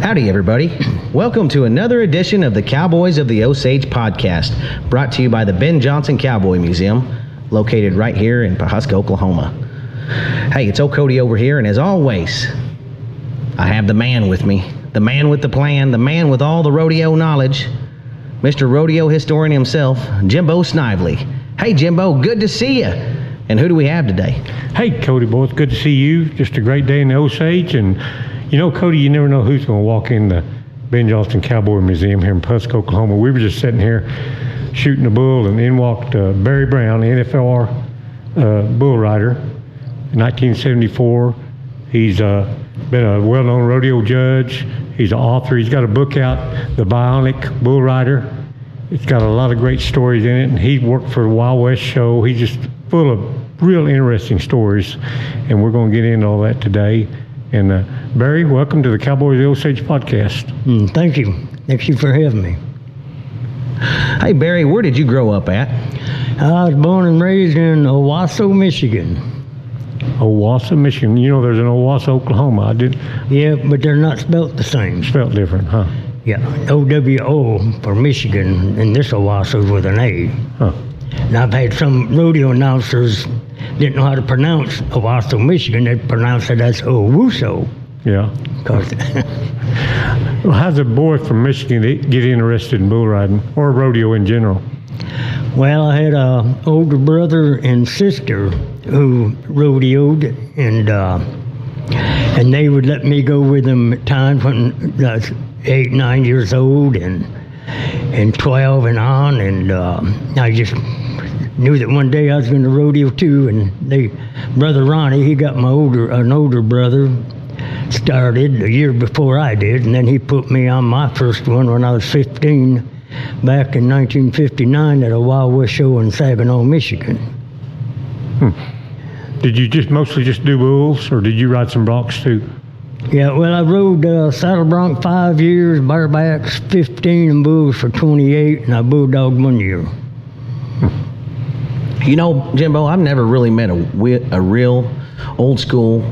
Howdy, everybody. Welcome to another edition of the Cowboys of the Osage podcast, brought to you by the Ben Johnson Cowboy Museum, located right here in Pawhuska, Oklahoma. Hey, it's old Cody over here, and as always, I have the man with me, the man with the plan, the man with all the rodeo knowledge, Mr. Rodeo Historian himself, Jimbo Snively. Hey, Jimbo, good to see you. And who do we have today? Hey, Cody, boy, it's good to see you. Just a great day in the Osage, and you know, Cody, you never know who's going to walk in the Ben Johnson Cowboy Museum here in Pawhuska, Oklahoma. We were just sitting here shooting a bull, and in walked Barry Brown, the NFL bull rider, in 1974. He's been a well-known rodeo judge. He's an author. He's got a book out, The Bionic Bullrider. It's got a lot of great stories in it, and he worked for the Wild West show. He's just full of real interesting stories, and we're going to get into all that today. And Barry, welcome to the Cowboys of the Osage podcast. Thank you. Thank you for having me. Hey, Barry, where did you grow up at? I was born and raised in Owasso, Michigan. Owasso, Michigan. You know there's an Owasso, Oklahoma. I did. Yeah, but they're not spelt the same. Spelt different, huh? Yeah, OWO for Michigan, and this Owasso's with an A. Huh. And I've had some rodeo announcers didn't know how to pronounce Owasso, Michigan. They pronounced it as Owusso. Yeah. Well, how's a boy from Michigan get interested in bull riding or rodeo in general? Well, I had an older brother and sister who rodeoed, and they would let me go with them at times when I was 8, 9 years old, and 12 and on, and I just knew that one day I was going to rodeo too. And Brother Ronnie, he got an older brother started a year before I did, and then he put me on my first one when I was 15 back in 1959 at a Wild West show in Saginaw, Michigan. Did you mostly just do bulls, or did you ride some broncs too? Yeah, well, I rode saddle bronc 5 years, barebacks 15, and bulls for 28, and I bulldogged 1 year. You know, Jimbo, I've never really met a real old school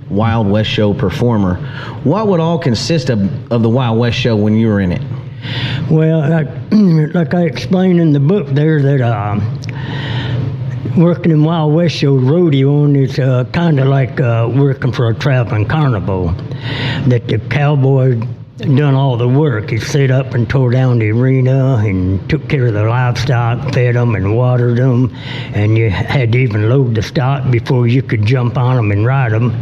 Wild West show performer. What would all consist of the Wild West show when you were in it? Well, like I explained in the book there, that working in Wild West show rodeoing is kind of like working for a traveling carnival. That the cowboy done all the work. He set up and tore down the arena and took care of the livestock, fed them and watered them, and you had to even load the stock before you could jump on them and ride them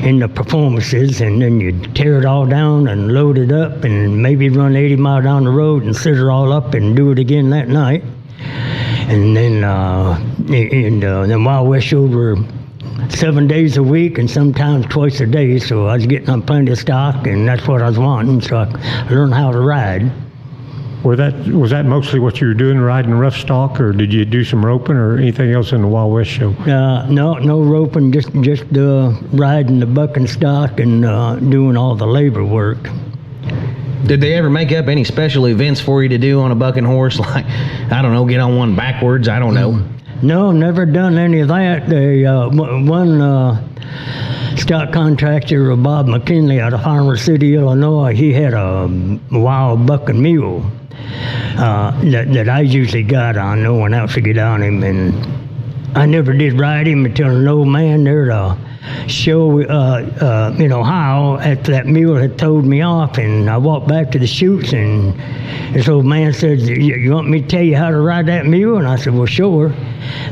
in the performances, and then you'd tear it all down and load it up and maybe run 80 miles down the road and set it all up and do it again that night. And then the Wild West shows were 7 days a week and sometimes twice a day, so I was getting on plenty of stock, and that's what I was wanting, so I learned how to ride. Was that mostly what you were doing, riding rough stock, or did you do some roping or anything else in the Wild West show? No roping, just riding the bucking stock and doing all the labor work. Did they ever make up any special events for you to do on a bucking horse? Like, I don't know, get on one backwards, I don't know. No, never done any of that. One stock contractor, Bob McKinley out of Farmer City, Illinois, he had a wild bucking mule that I usually got on. No one else would get on him, and I never did ride him until an old man there at a show in Ohio after that mule had towed me off, and I walked back to the chutes, and this old man said, you want me to tell you how to ride that mule? And I said, well, sure.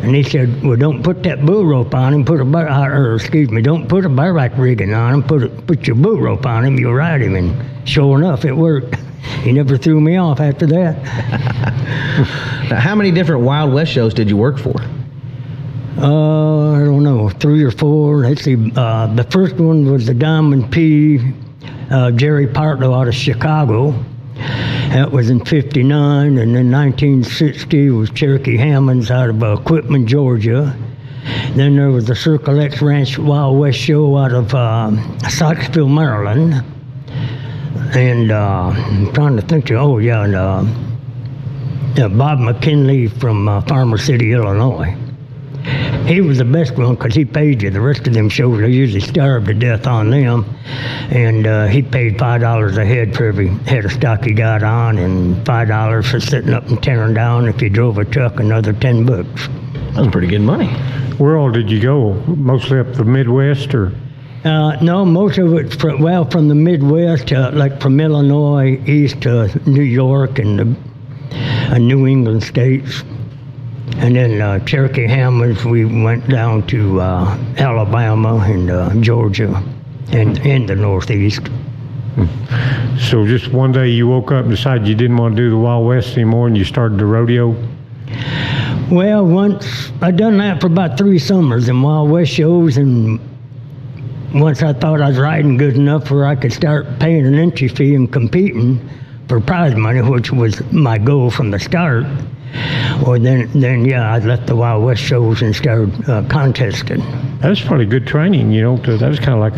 And he said, well, don't put that bull rope on him, don't put a bareback rigging on him, put your bull rope on him, you'll ride him. And sure enough, it worked. He never threw me off after that. Now, how many different Wild West shows did you work for? I don't know, 3 or 4. Let's see, the first one was the Diamond P, Jerry Partlow out of Chicago. That was in 59, and then 1960 was Cherokee Hammonds out of Quitman, Georgia. Then there was the Circle X Ranch Wild West show out of Sykesville, Maryland. And I'm trying to think, Bob McKinley from Farmer City, Illinois. He was the best one because he paid you. The rest of them shows, they usually starved to death on them. And he paid $5 a head for every head of stock he got on, and $5 for sitting up and tearing down. If you drove a truck, another $10. That was pretty good money. Where all did you go? Mostly up the Midwest, or? No, most of it from the Midwest, like from Illinois east to New York and the New England states. And then Cherokee Hamlets, we went down to Alabama and Georgia and in the Northeast. So just one day you woke up and decided you didn't want to do the Wild West anymore, and you started the rodeo? Well, once I done that for about 3 summers in Wild West shows, and once I thought I was riding good enough where I could start paying an entry fee and competing for prize money, which was my goal from the start, or then I left the Wild West shows and started contesting. That was probably good training, that was kind of like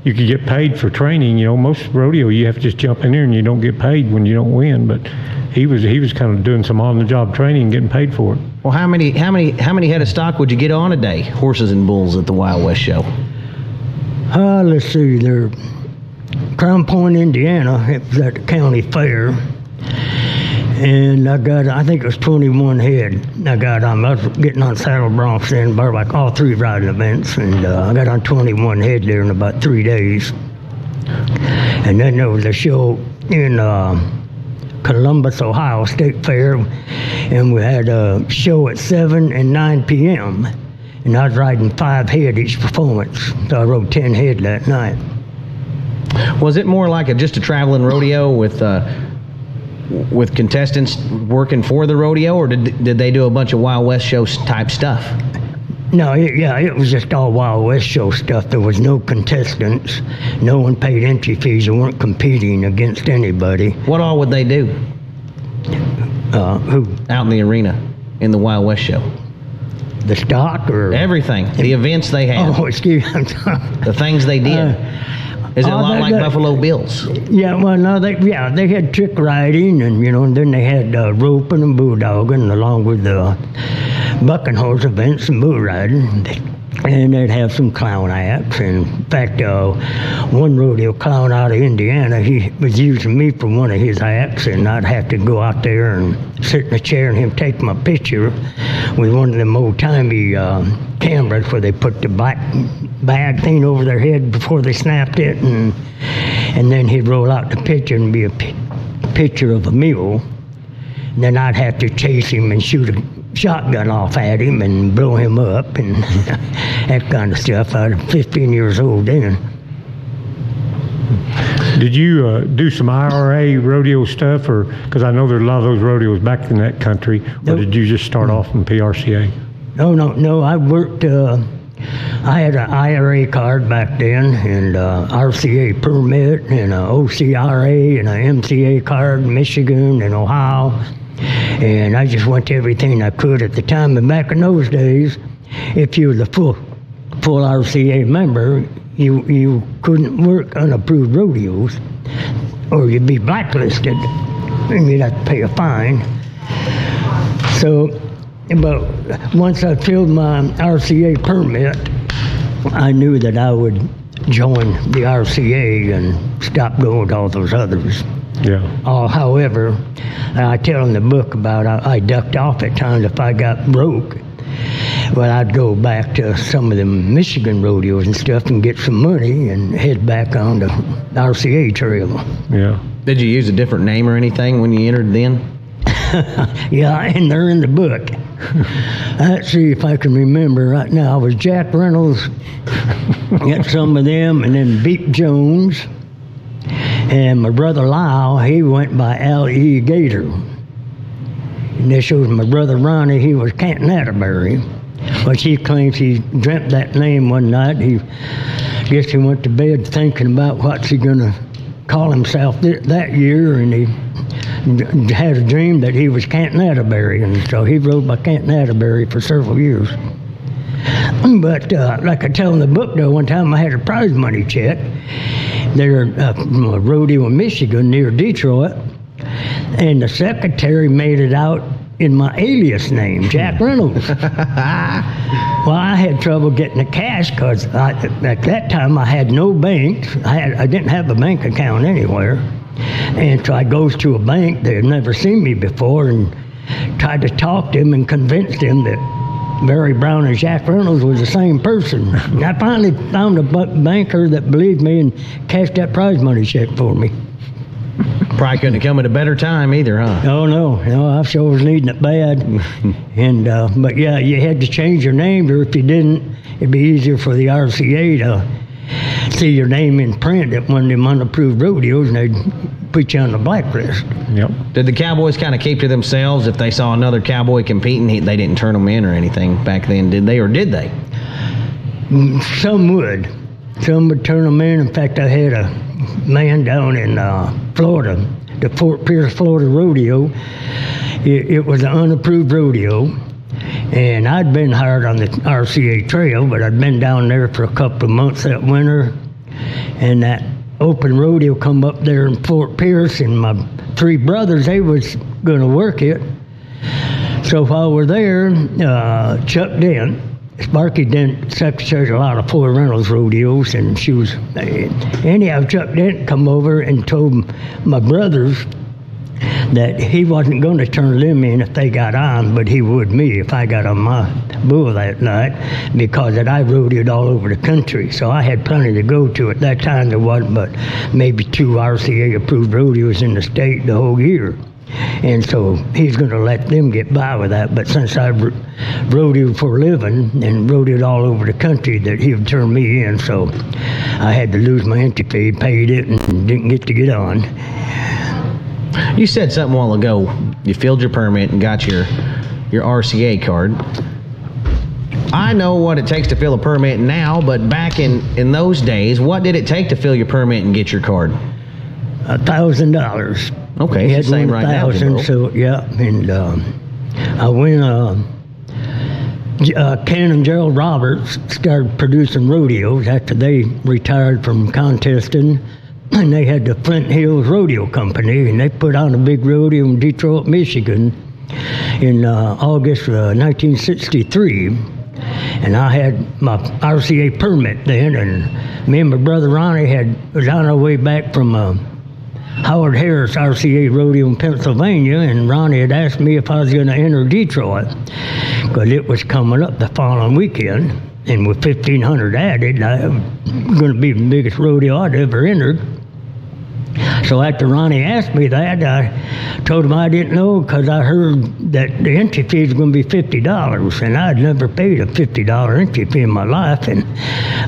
you could get paid for training. Most rodeo, you have to just jump in there and you don't get paid when you don't win, but he was kind of doing some on-the-job training and getting paid for it. Well, how many head of stock would you get on a day, horses and bulls, at the Wild West show? Let's see, they're Crown Point, Indiana. It was at the county fair, and I think it was 21 head. I was getting on saddle broncs then, bar like all 3 riding events, and I got on 21 head there in about 3 days. And then there was a show in Columbus, Ohio State Fair, and we had a show at 7 and 9 p.m. And I was riding 5 head each performance, so I rode 10 head that night. Was it more like just a traveling rodeo with contestants working for the rodeo, or did they do a bunch of Wild West show type stuff? No, it was just all Wild West show stuff. There was no contestants. No one paid entry fees. They weren't competing against anybody. What all would they do? Who? Out in the arena, in the Wild West show. The stock or? Everything. The events they had. Oh, excuse me. The things they did. Is it a lot like Buffalo Bills? Yeah, well, no, they had trick riding, and and then they had roping and bulldogging, along with the bucking horse events and bull riding, and they'd have some clown acts. And in fact, one rodeo clown out of Indiana, he was using me for one of his acts, and I'd have to go out there and sit in a chair and him take my picture with one of them old-timey cameras where they put the black bag thing over their head before they snapped it, and then he'd roll out the picture and be a picture of a mule. And then I'd have to chase him and shoot a shotgun off at him and blow him up and that kind of stuff. I was 15 years old then. Did you do some IRA rodeo stuff, or because I know there's a lot of those rodeos back in that country, or did you just start off in PRCA? No. I worked. I had an IRA card back then, and RCA permit, and an OCRA, and an MCA card in Michigan and Ohio. And I just went to everything I could at the time. And back in those days, if you were the full RCA member, you couldn't work unapproved rodeos, or you'd be blacklisted, and you'd have to pay a fine. So, but once I filled my RCA permit, I knew that I would join the RCA and stop going to all those others. Yeah. However, I tell in the book about I ducked off at times if I got broke. Well, I'd go back to some of the Michigan rodeos and stuff and get some money and head back on the RCA trail. Yeah. Did you use a different name or anything when you entered then? Yeah, and they're in the book. Let's see if I can remember right now. I was Jack Reynolds, got some of them, and then Beep Jones. And my brother Lyle, he went by Al.E. Gator. And this shows my brother Ronnie, he was Canton Atterbury. But he claims he dreamt that name one night. Guess he went to bed thinking about what's he going to call himself that year, and he had a dream that he was Canton Atterbury, and so he rode by Canton Atterbury for several years. But like I tell in the book, though, one time I had a prize money check there from a rodeo in Michigan near Detroit, and the secretary made it out in my alias name, Jack Reynolds. Well, I had trouble getting the cash because at that time I had no banks. I didn't have a bank account anywhere. And so I goes to a bank. They had never seen me before and tried to talk to him and convince them that Barry Brown and Jack Reynolds was the same person. And I finally found a banker that believed me and cashed that prize money check for me. Probably couldn't have come at a better time either, huh? Oh, no, I sure was needing it bad. And but yeah, you had to change your name, or if you didn't, it'd be easier for the RCA to see your name in print at one of them unapproved rodeos, and they'd put you on the blacklist. Yep. Did the Cowboys kind of keep to themselves if they saw another Cowboy competing? They didn't turn them in or anything back then, did they? Or did they? Some would. Some would turn them in. In fact, I had a man down in Florida, the Fort Pierce, Florida rodeo. It was an unapproved rodeo, and I'd been hired on the RCA trail, but I'd been down there for a couple of months that winter, and that open rodeo come up there in Fort Pierce, and my three brothers, they was going to work it. So while we're there, Chuck Dent, Sparky Dent, secretary of a lot of Floyd Reynolds rodeos, and she was, anyhow, Chuck Dent come over and told my brothers that he wasn't going to turn them in if they got on, but he would me if I got on my bull that night, because that I rodeoed all over the country. So I had plenty to go to. At that time, there wasn't but maybe 2 RCA-approved rodeos in the state the whole year. And so he's going to let them get by with that. But since I rodeoed for a living and rodeoed all over the country, that he would turn me in. So I had to lose my entry fee, paid it, and didn't get to get on. You said something a while ago. You filled your permit and got your RCA card. I know what it takes to fill a permit now, but back in those days, what did it take to fill your permit and get your card? $1,000. Okay, it's the same right now. So yeah, and I went. Ken and Gerald Roberts started producing rodeos after they retired from contesting, and they had the Flint Hills Rodeo Company, and they put on a big rodeo in Detroit, Michigan, in August of 1963. And I had my RCA permit then, and me and my brother Ronnie was on our way back from Howard Harris RCA Rodeo in Pennsylvania, and Ronnie had asked me if I was going to enter Detroit, because it was coming up the following weekend, and with 1,500 added, I was going to be the biggest rodeo I'd ever entered. So after Ronnie asked me that, I told him I didn't know, because I heard that the entry fee was going to be $50, and I'd never paid a $50 entry fee in my life, and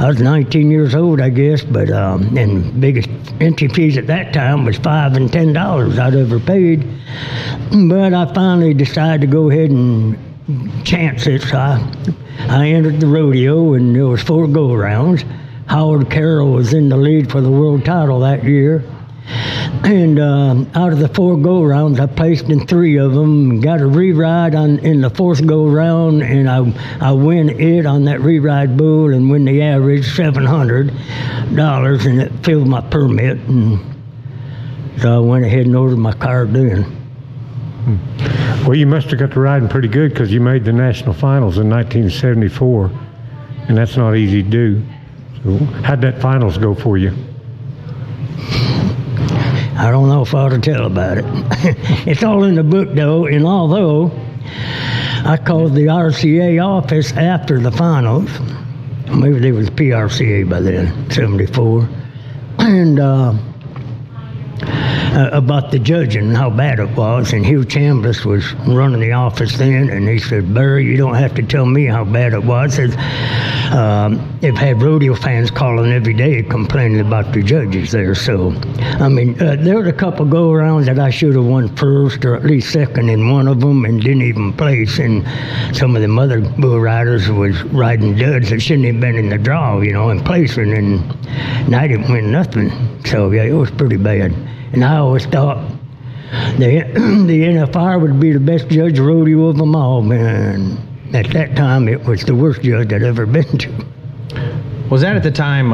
I was 19 years old, I guess, but and biggest entry fees at that time was $5 and $10 I'd ever paid. But I finally decided to go ahead and chance it, so I entered the rodeo, and there was 4 go-arounds. Howard Carroll was in the lead for the world title that year. And out of the 4 go-rounds, I placed in 3 of them, got a re-ride in the 4th go-round, and I win it on that re-ride bull and win the average $700, and it filled my permit. And so I went ahead and ordered my card then. Well, you must have got to riding pretty good, because you made the National Finals in 1974, and that's not easy to do. So how'd that finals go for you? I don't know if I ought to tell about it. It's all in the book, though, and although I called the RCA office after the finals, maybe there was PRCA by then, 74, and about the judging and how bad it was, and Hugh Chambliss was running the office then, and he said, "Barry, you don't have to tell me how bad it was." Said, they've had rodeo fans calling every day complaining about the judges there. So, I mean, there was a couple go-arounds that I should have won first or at least second in one of them and didn't even place, and some of them other bull riders was riding duds that shouldn't have been in the draw, and placing, and I didn't win nothing. So, yeah, it was pretty bad. And I always thought the NFR would be the best judge rodeo of them all, man. At that time, it was the worst judge I'd ever been to. Was that at the time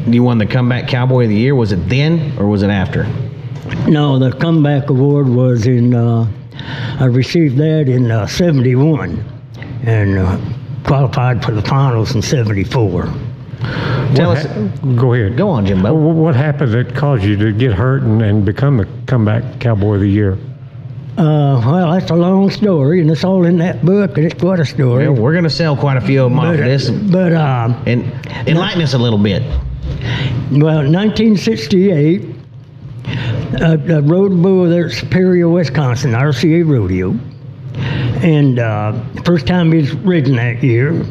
you won the Comeback Cowboy of the Year? Was it then, or was it after? No, the Comeback Award was in I received that in 71 and qualified for the finals in 74. Tell us. Go ahead. Go on, Jimbo. What happened that caused you to get hurt and become a Comeback Cowboy of the Year? Well, that's a long story, and it's all in that book, and it's quite a story. Well, we're going to sell quite a few of them off this. But and enlighten us a little bit. Well, in 1968, I rode a bull there at Superior, Wisconsin, RCA Rodeo. And the first time he was ridden that year,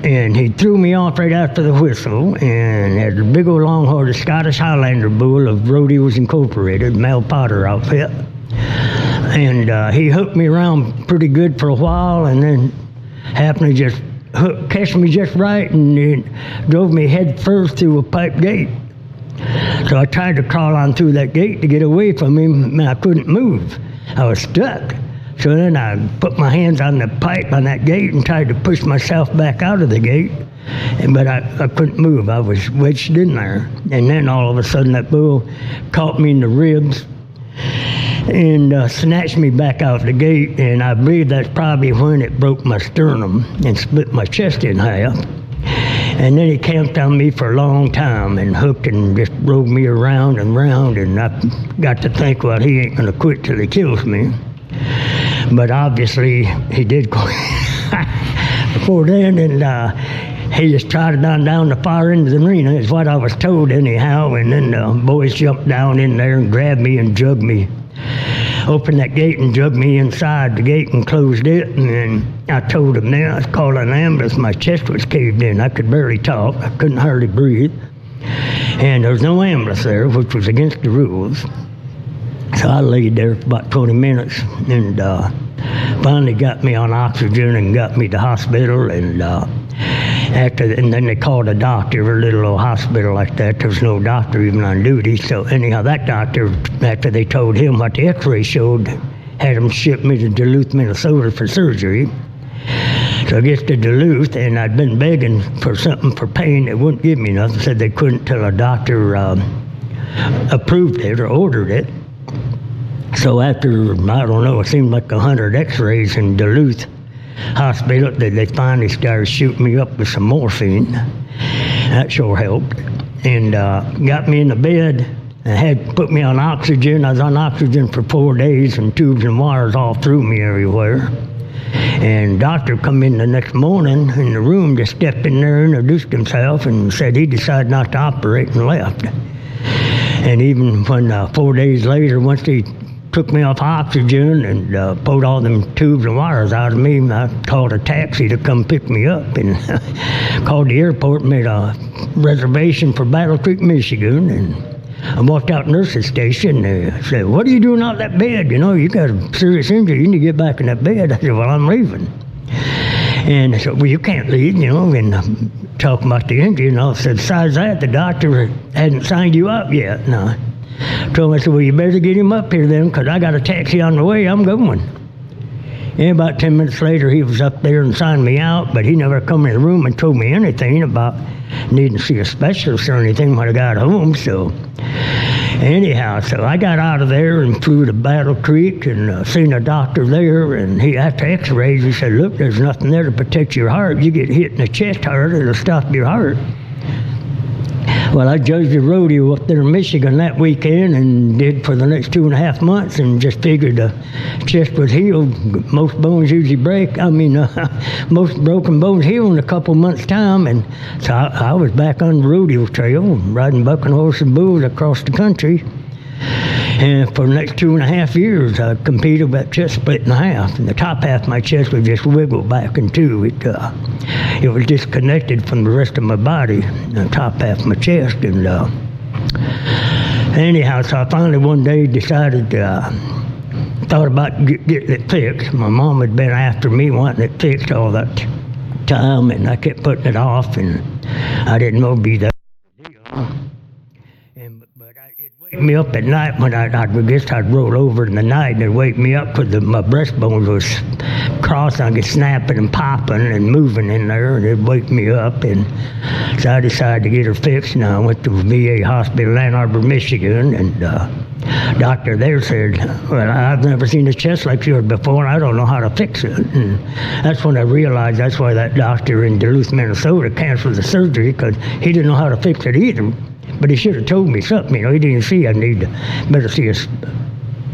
and he threw me off right after the whistle, and had a big old long-horned Scottish Highlander bull of Rodeos Incorporated, Mel Potter outfit. And he hooked me around pretty good for a while, and then happened to just catch me just right, and it drove me head first through a pipe gate. So I tried to crawl on through that gate to get away from him, and I couldn't move. I was stuck. So then I put my hands on the pipe on that gate and tried to push myself back out of the gate, but I couldn't move. I was wedged in there. And then all of a sudden that bull caught me in the ribs and snatched me back out the gate, and I believe that's probably when it broke my sternum and split my chest in half. And then he camped on me for a long time and hooked and just rode me around and round, and I got to think, well, he ain't gonna quit till he kills me. But obviously he did quit before then, and he just trotted on down the far end of the arena, is what I was told anyhow, and then the boys jumped down in there and grabbed me and jugged me. Opened that gate and jugged me inside the gate and closed it, and then I told them then I was calling an ambulance. My chest was caved in. I could barely talk. I couldn't hardly breathe. And there was no ambulance there, which was against the rules. So I laid there for about 20 minutes, and finally got me on oxygen and got me to hospital, and and then they called a doctor. Every little old hospital like that, there was no doctor even on duty. So anyhow, that doctor, after they told him what the x-ray showed, had him ship me to Duluth, Minnesota for surgery. So I get to Duluth, and I'd been begging for something for pain. They wouldn't give me nothing. Said they couldn't till a doctor approved it or ordered it. So after, I don't know, it seemed like 100 x-rays in Duluth hospital, they finally started shooting me up with some morphine. That sure helped. And got me in the bed and had put me on oxygen. I was on oxygen for 4 days, and tubes and wires all through me everywhere. And doctor come in the next morning in the room, just stepped in there, introduced himself, and said he decided not to operate, and left. And even when 4 days later, once he took me off oxygen and pulled all them tubes and wires out of me, I called a taxi to come pick me up, and called the airport, made a reservation for Battle Creek, Michigan, and I walked out nurse's station, and they said, "What are you doing out that bed? You know, you got a serious injury, you need to get back in that bed." I said, "Well, I'm leaving." And they said, "Well, you can't leave," you know, and talking about the injury, and I said, "Besides that, the doctor hadn't signed you up yet." And I told him, I said, "Well, you better get him up here then, because I got a taxi on the way, I'm going." And about 10 minutes later, he was up there and signed me out, but he never come in the room and told me anything about needing to see a specialist or anything when I got home. So anyhow, so I got out of there and flew to Battle Creek and seen a doctor there, and he, after x-rays, he said, "Look, there's nothing there to protect your heart. You get hit in the chest hard, it'll stop your heart." Well, I judged the rodeo up there in Michigan that weekend and did for the next 2.5 months, and just figured the chest was healed. Most bones usually break. Most broken bones heal in a couple months' time. And so I was back on the rodeo trail, riding bucking horses and bulls across the country. And for the next 2.5 years, I competed with that chest split in half, and the top half of my chest would just wiggle back in two. It was disconnected from the rest of my body, the top half of my chest. And anyhow, so I finally one day decided, thought about getting it fixed. My mom had been after me wanting it fixed all that time, and I kept putting it off, and I didn't know it'd be that deal. It'd wake me up at night when I guess I'd roll over in the night, and it'd wake me up because my breastbone was crossed. I could snapping and popping and moving in there, and it'd wake me up. And so I decided to get her fixed, and I went to VA Hospital, Ann Arbor, Michigan, and Doctor there said, well, I've never seen a chest like yours before, and I don't know how to fix it. And that's when I realized that's why that doctor in Duluth, Minnesota canceled the surgery, because he didn't know how to fix it either. But he should have told me something, He didn't see I need to better see a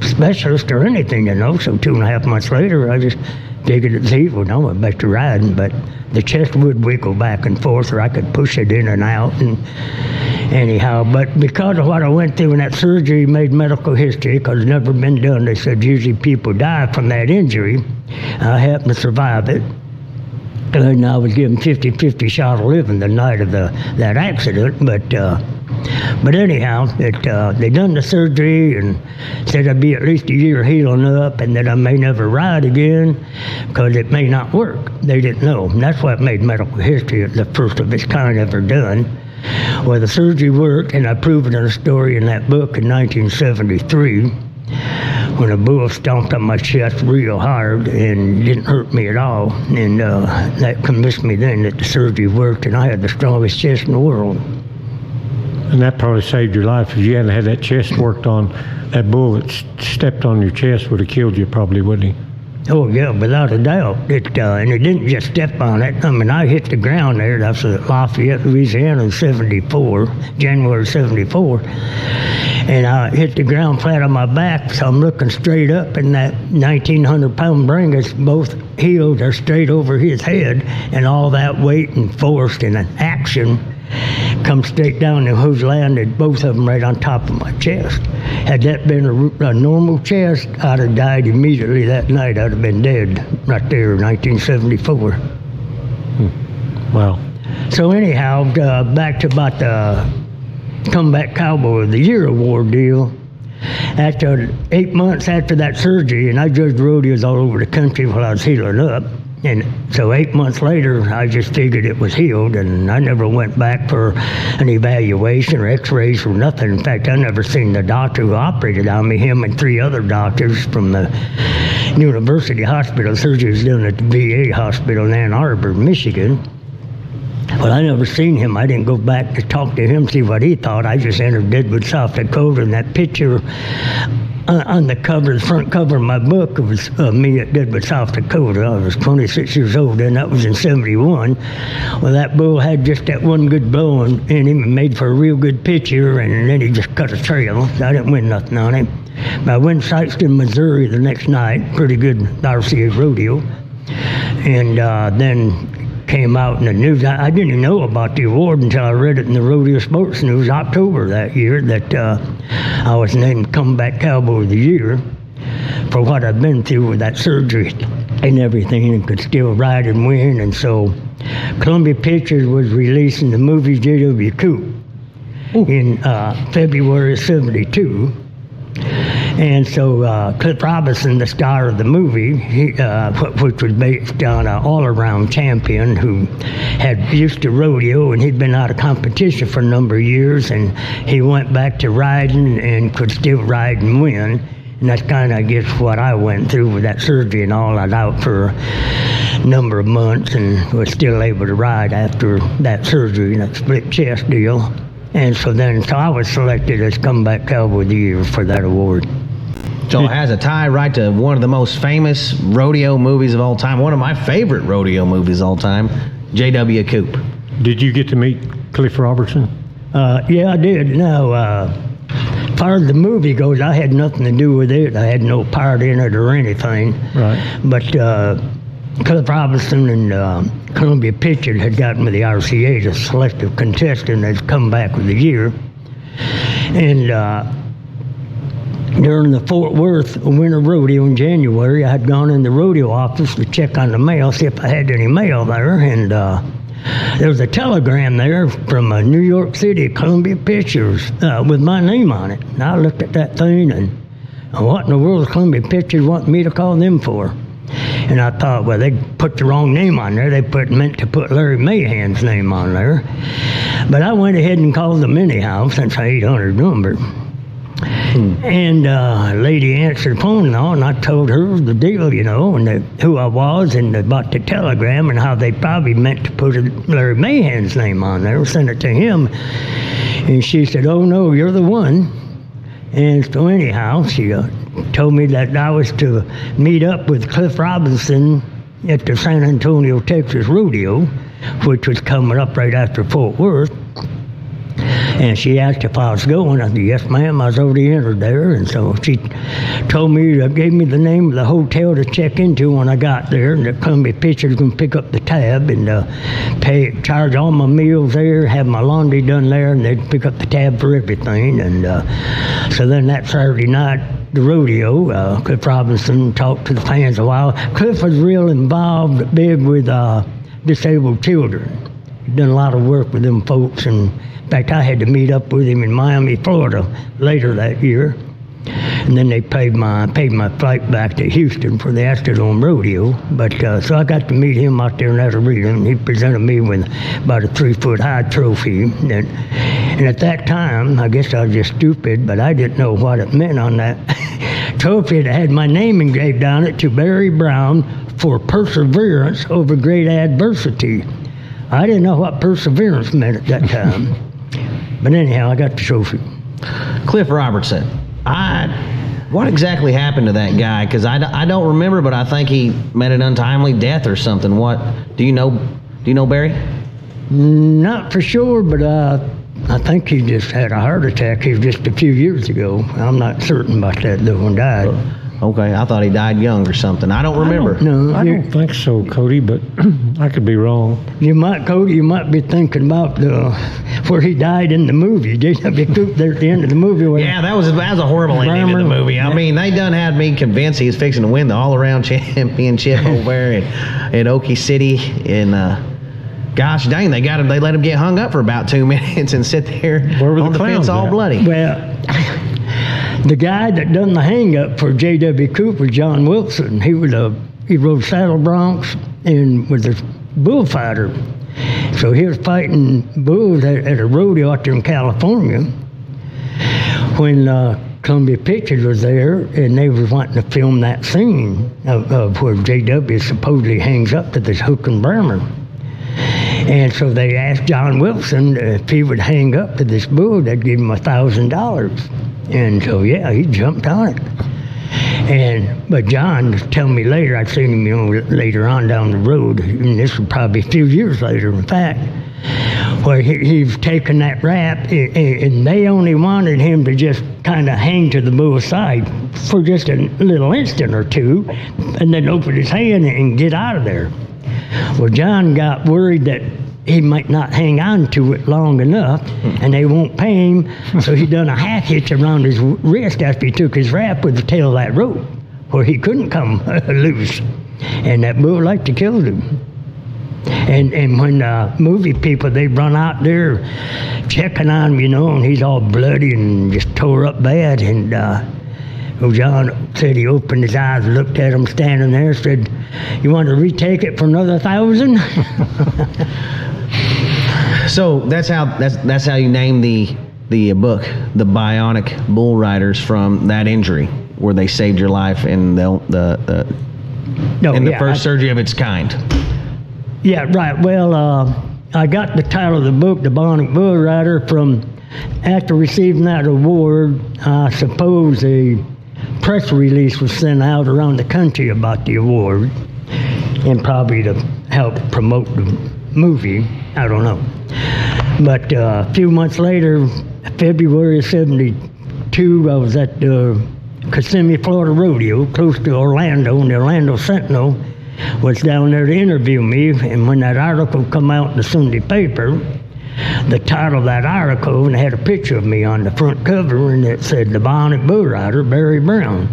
specialist or anything, So 2.5 months later, I just figured it's evil. I went back to riding, but the chest would wiggle back and forth, or I could push it in and out. And anyhow, but because of what I went through in that surgery, made medical history, because it's never been done. They said usually people die from that injury. I happened to survive it. And I was given 50-50 shot of living the night of that accident. But anyhow, they done the surgery and said I'd be at least a year healing up, and that I may never ride again because it may not work. They didn't know. And that's what made medical history the first of its kind ever done. Well, the surgery worked, and I proved it in a story in that book in 1973 when a bull stomped on my chest real hard and didn't hurt me at all. And that convinced me then that the surgery worked, and I had the strongest chest in the world. And that probably saved your life. If you hadn't had that chest worked on, that bull that stepped on your chest would have killed you probably, wouldn't he? Oh, yeah, without a doubt. And it didn't just step on it. I mean, I hit the ground there. That's at Lafayette, Louisiana in January 74. And I hit the ground flat on my back, so I'm looking straight up, and that 1,900-pound bringus, both heels are straight over his head, and all that weight and force and action come straight down, and who's landed both of them right on top of my chest. Had that been a normal chest, I'd have died immediately that night. I'd have been dead right there in 1974. Wow. So anyhow, back to about the Comeback Cowboy of the Year award deal. After 8 months after that surgery, and I judged rodeos all over the country while I was healing up, and so 8 months later, I just figured it was healed, and I never went back for an evaluation or x-rays or nothing. In fact, I never seen the doctor who operated on me. Him and 3 other doctors from the University Hospital. Surgery was done at the VA hospital in Ann Arbor, Michigan. Well, I never seen him. I didn't go back to talk to him, see what he thought. I just entered Deadwood, South Dakota, and that picture on the cover, the front cover of my book, it was me at Deadwood, South Dakota. I was 26 years old then. That was in 71. Well, that bull had just that one good blow in him and made for a real good picture, and then he just cut a trail. I didn't win nothing on him. But I went to Sikeston, Missouri the next night, pretty good RCA rodeo, and then came out in the news. I didn't even know about the award until I read it in the Rodeo Sports News October that year, that I was named Comeback Cowboy of the Year for what I've been through with that surgery and everything, and could still ride and win. And so Columbia Pictures was releasing the movie JW Coop in February of 72. And so Cliff Robinson, the star of the movie, which was based on an all-around champion who had used to rodeo, and he'd been out of competition for a number of years, and he went back to riding and could still ride and win. And that's kind of, I guess, what I went through with that surgery and all. I was out for a number of months and was still able to ride after that surgery, that split chest deal. And so I was selected as Comeback Cowboy of the Year for that award. So it has a tie right to one of the most famous rodeo movies of all time, one of my favorite rodeo movies of all time, JW Coop. Did you get to meet Cliff Robertson? Yeah, I did. Now, as far as the movie goes, I had nothing to do with it. I had no part in it or anything. Right. But Cliff Robinson and Columbia Pictures had gotten me the RCA, the selective contestant, as Comeback of the Year. And during the Fort Worth Winter Rodeo in January, I had gone in the rodeo office to check on the mail, see if I had any mail there, and there was a telegram there from New York City, Columbia Pictures, with my name on it. And I looked at that thing, and what in the world is Columbia Pictures wanting me to call them for? And I thought, well, they put the wrong name on there. They meant to put Larry Mahan's name on there. But I went ahead and called them anyhow, since I 800 number. And a lady answered the phone now, and I told her the deal, and who I was, and about the telegram, and how they probably meant to put Larry Mahan's name on there, send it to him. And she said, oh no, you're the one. And so anyhow, she told me that I was to meet up with Cliff Robinson at the San Antonio, Texas Rodeo, which was coming up right after Fort Worth. And she asked if I was going. I said, yes, ma'am. I was already entered there. And so she told me, gave me the name of the hotel to check into when I got there. And the Columbia Picture was going to pick up the tab and charge all my meals there, have my laundry done there, and they'd pick up the tab for everything. And so then that Saturday night, the rodeo, Cliff Robinson talked to the fans a while. Cliff was real involved, big with disabled children. He'd done a lot of work with them folks, and in fact, I had to meet up with him in Miami, Florida, later that year. And then they paid my flight back to Houston for the Astrodome Rodeo. But so I got to meet him out there in that arena, and he presented me with about a 3-foot-high trophy. And at that time, I guess I was just stupid, but I didn't know what it meant on that trophy. It had my name engraved on it, to Barry Brown, for perseverance over great adversity. I didn't know what perseverance meant at that time. But anyhow, I got the trophy. Cliff Robertson. What exactly happened to that guy? Because I don't remember, but I think he met an untimely death or something. What do you know? Do you know Barry? Not for sure, but I think he just had a heart attack. He was just a few years ago. I'm not certain about that though. When he died. Okay, I thought he died young or something. I don't remember. I don't think so, Cody, but I could be wrong. You might, Cody, you might be thinking about where he died in the movie. JW Coop there at the end of the movie. Yeah, that was a horrible ending to the movie. I mean, they done had me convinced he was fixing to win the all-around championship over there in Okie City. And gosh dang, they let him get hung up for about 2 minutes and sit there on the fence all bloody. Well, the guy that done the hang-up for JW Coop was John Wilson. He rode saddle broncs and was a bullfighter. So he was fighting bulls at a rodeo out there in California when Columbia Pictures was there, and they was wanting to film that scene of where JW supposedly hangs up to this hook and brammer. And so they asked John Wilson if he would hang up to this bull, they'd give him $1,000. And so, yeah, he jumped on it. But John was telling me later, I'd seen him, later on down the road, and this was probably a few years later, in fact, where he's taken that rap, and they only wanted him to just kind of hang to the bull's side for just a little instant or two, and then open his hand and get out of there. Well, John got worried that he might not hang on to it long enough, and they won't pay him, so he done a half hitch around his wrist after he took his rap with the tail of that rope, where he couldn't come loose. And that bull liked to kill him. And when movie people, they run out there checking on him, and he's all bloody and just tore up bad. And well, John said he opened his eyes, looked at him standing there, said, "You want to retake it for another 1,000?" So that's how you name the book, The Bionic Bullriders, from that injury where they saved your life in the first surgery of its kind. Yeah, right. Well, I got the title of the book, The Bionic Bullrider, from after receiving that award. I suppose a press release was sent out around the country about the award, and probably to help promote the movie. I don't know. But a few months later, February of '72, I was at the Kissimmee, Florida Rodeo, close to Orlando, and the Orlando Sentinel was down there to interview me. And when that article come out in the Sunday paper, the title of that article, and it had a picture of me on the front cover, and it said, "The Bionic Bullrider, Barry Brown."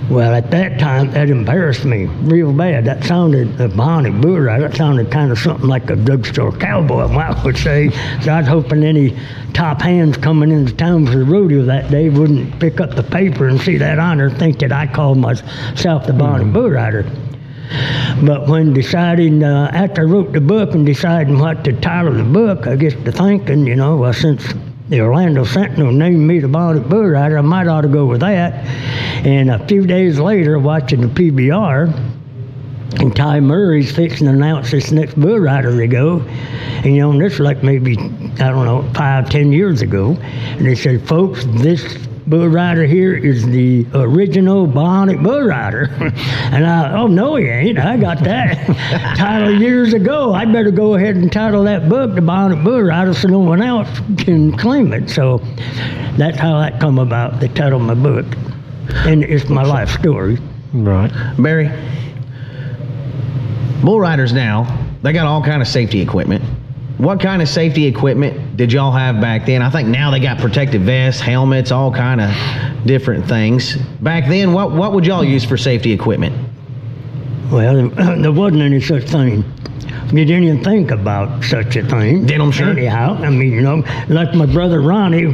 Well, at that time, that embarrassed me real bad. That sounded, the Bionic Bullrider, that sounded kind of something like a drugstore cowboy, I would say. So I was hoping any top hands coming into town for the rodeo that day wouldn't pick up the paper and see that honor, think that I called myself the Bionic Bullrider. But when deciding, after I wrote the book and deciding what to title the book, I guess to thinking, well, since the Orlando Sentinel named me the Bionic Bullrider, I might ought to go with that. And a few days later, watching the PBR, and Ty Murray's fixing to announce this next bull rider they go, And, and this is like maybe, I don't know, 5-10 years ago. And they said, folks, this bull rider here is the original Bionic Bullrider. And oh, no, he ain't. I got that title years ago. I better go ahead and title that book the Bionic Bullrider so no one else can claim it. So that's how that come about, the title of my book. And it's my life story. Right. Barry, bull riders now, they got all kind of safety equipment. What kind of safety equipment did y'all have back then? I think now they got protective vests, helmets, all kind of different things. Back then, what would y'all use for safety equipment? Well, there wasn't any such thing. You didn't even think about such a thing. Didn't, sure. Anyhow, I mean, like my brother Ronnie,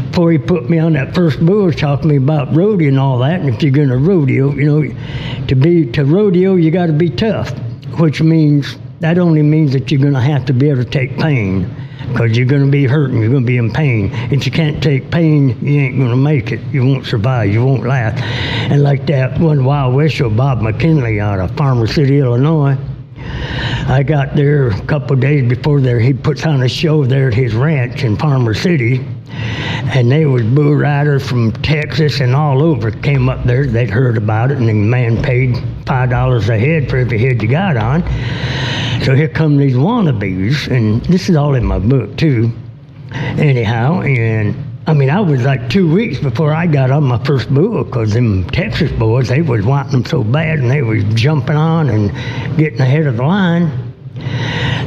before he put me on that first bull, was talking to me about rodeo and all that. And if you're going to rodeo, to rodeo, you got to be tough, which means that only means that you're going to have to be able to take pain, because you're going to be hurting, you're going to be in pain. If you can't take pain, you ain't going to make it. You won't survive, you won't last. And like that one Wild West show, Bob McKinley out of Farmer City, Illinois, I got there a couple of days before there. He puts on a show there at his ranch in Farmer City, and they was bull riders from Texas and all over came up there. They'd heard about it, and the man paid $5 a head for every head you got on. So here come these wannabes, and this is all in my book too. Anyhow, and I mean, I was like 2 weeks before I got on my first bull, because them Texas boys, they was wanting them so bad, and they was jumping on and getting ahead of the line.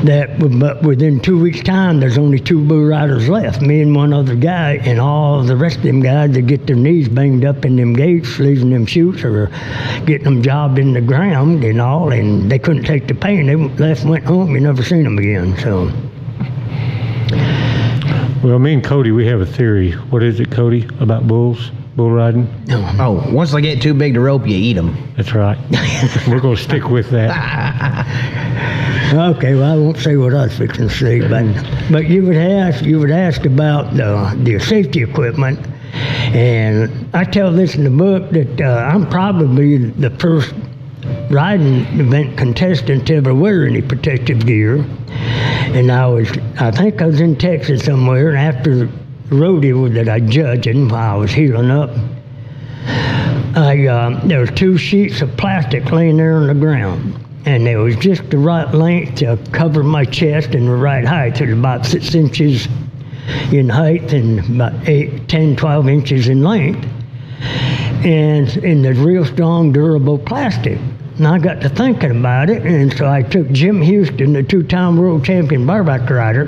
But within 2 weeks' time, there's only 2 bull riders left, me and one other guy, and all the rest of them guys that get their knees banged up in them gates, losing them chutes, or getting them jobbed in the ground and all, and they couldn't take the pain. They went home. You never seen them again. So. Well, me and Cody, we have a theory. What is it, Cody, about bull riding? Oh, once they get too big to rope, you eat them. That's right. We're going to stick with that. Okay, well, I won't say what I was fixing to say, but you would ask about the safety equipment, and I tell this in the book that I'm probably the first riding event contestant to ever wear any protective gear. And I think I was in Texas somewhere, and after the rodeo that I judged while I was healing up, there was 2 sheets of plastic laying there on the ground, and they was just the right length to cover my chest and the right height. It was about 6 inches in height and about 10-12 inches in length, and the real strong, durable plastic. And I got to thinking about it, and so I took Jim Houston, the 2-time world champion bareback rider.